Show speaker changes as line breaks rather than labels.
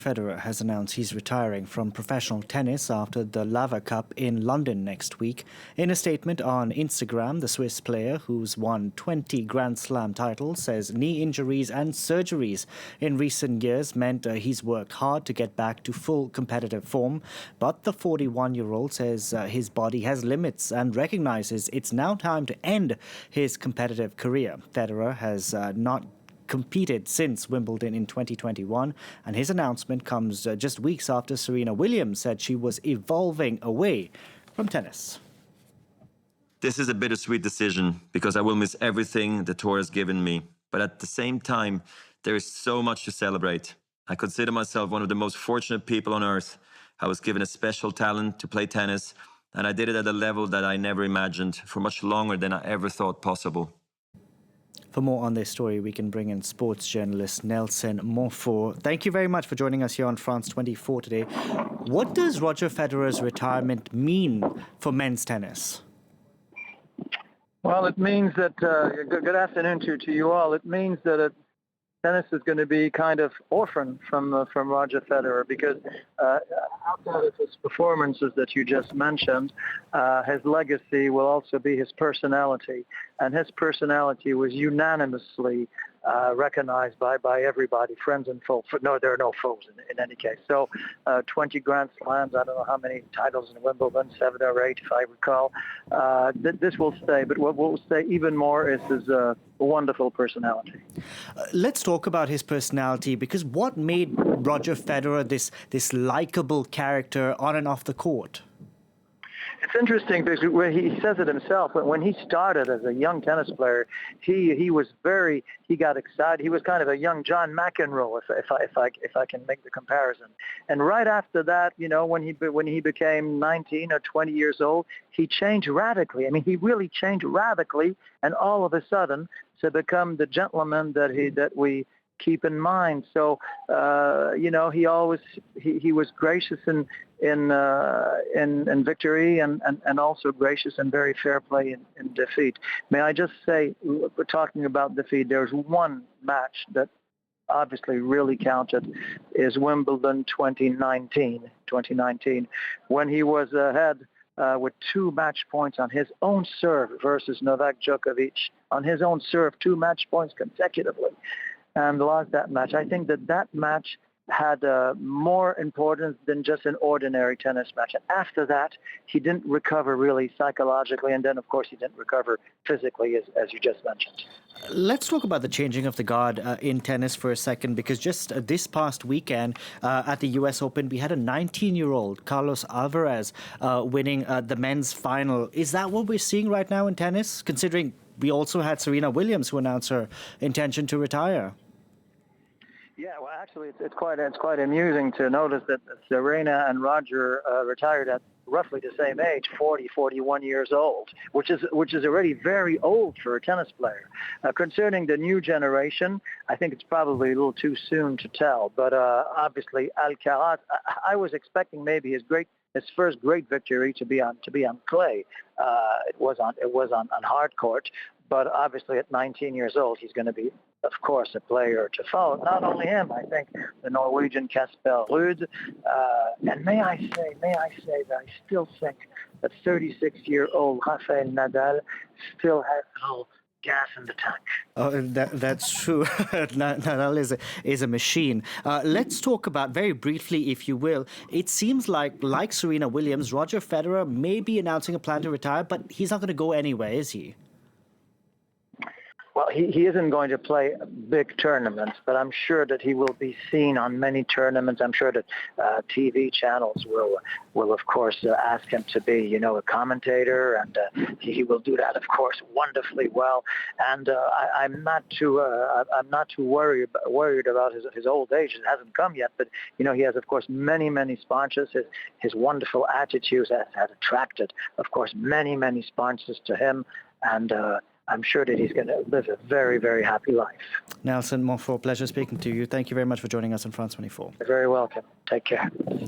Federer has announced he's retiring from professional tennis after the Laver Cup in London next week. In a statement on Instagram, the Swiss player, who's won 20 Grand Slam titles, says knee injuries and surgeries in recent years meant he's worked hard to get back to full competitive form. But the 41-year-old says his body has limits and recognizes it's now time to end his competitive career. Federer has not competed since Wimbledon in 2021, and his announcement comes just weeks after Serena Williams said she was evolving away from tennis.
This is a bittersweet decision because I will miss everything the tour has given me. But at the same time, there is so much to celebrate. I consider myself one of the most fortunate people on earth. I was given a special talent to play tennis, and I did it at a level that I never imagined for much longer than I ever thought possible.
For more on this story, we can bring in sports journalist Nelson Montfort. Thank you very much for joining us here on France 24 today. What does Roger Federer's retirement mean for men's tennis?
Well, it means that, good afternoon to you all. It means that tennis is going to be kind of orphaned from Roger Federer because outside of his performances that you just mentioned, his legacy will also be his personality. And his personality was unanimously recognized by everybody, friends and foes. No, there are no foes in any case. So 20 Grand Slams, I don't know how many titles in Wimbledon, 7 or 8 if I recall. This will stay, but what will stay even more is his wonderful personality.
Let's talk about his personality, because what made Roger Federer this likable character on and off the court?
It's interesting because where he says it himself. When he started as a young tennis player, he got excited. He was kind of a young John McEnroe, if I can make the comparison. And right after that, you know, when he became 19 or 20 years old, he changed radically. I mean, he really changed radically, and all of a sudden to become the gentleman that we keep in mind. So, you know, he was gracious in victory and also gracious and very fair play in defeat. May I just say, we're talking about defeat, there's one match that obviously really counted, is Wimbledon 2019, when he was ahead with 2 match points on his own serve versus Novak Djokovic, on his own serve, 2 match points consecutively, and lost that match. I think that match had more importance than just an ordinary tennis match. And after that, he didn't recover really psychologically, and then, of course, he didn't recover physically, as you just mentioned.
Let's talk about the changing of the guard in tennis for a second, because just this past weekend at the US Open, we had a 19-year-old, Carlos Alvarez, winning the men's final. Is that what we're seeing right now in tennis, considering we also had Serena Williams, who announced her intention to retire?
Yeah, well, actually, it's quite amusing to notice that Serena and Roger retired at roughly the same age, 40, 41 years old, which is already very old for a tennis player. Concerning the new generation, I think it's probably a little too soon to tell. But obviously, Alcaraz, I was expecting maybe his first great victory to be on clay. It was on hard court. But obviously, at 19 years old, he's going to be, of course, a player to follow. Not only him, I think the Norwegian Casper Ruud. And may I say that I still think that 36-year-old Rafael Nadal still has a little gas in the tank.
Oh, that's true. Nadal is a machine. Let's talk about, very briefly, if you will, it seems like Serena Williams, Roger Federer may be announcing a plan to retire, but he's not going to go anywhere, is he?
Well, he isn't going to play big tournaments, but I'm sure that he will be seen on many tournaments. I'm sure that TV channels will of course ask him to be, you know, a commentator, and he will do that, of course, wonderfully well. And I'm not too worried about his old age. It hasn't come yet, but you know, he has, of course, many sponsors. His wonderful attitude has attracted, of course, many sponsors to him, and I'm sure that he's going to live a very, very happy life.
Nelson Montfort, pleasure speaking to you. Thank you very much for joining us on France 24.
You're very welcome. Take care.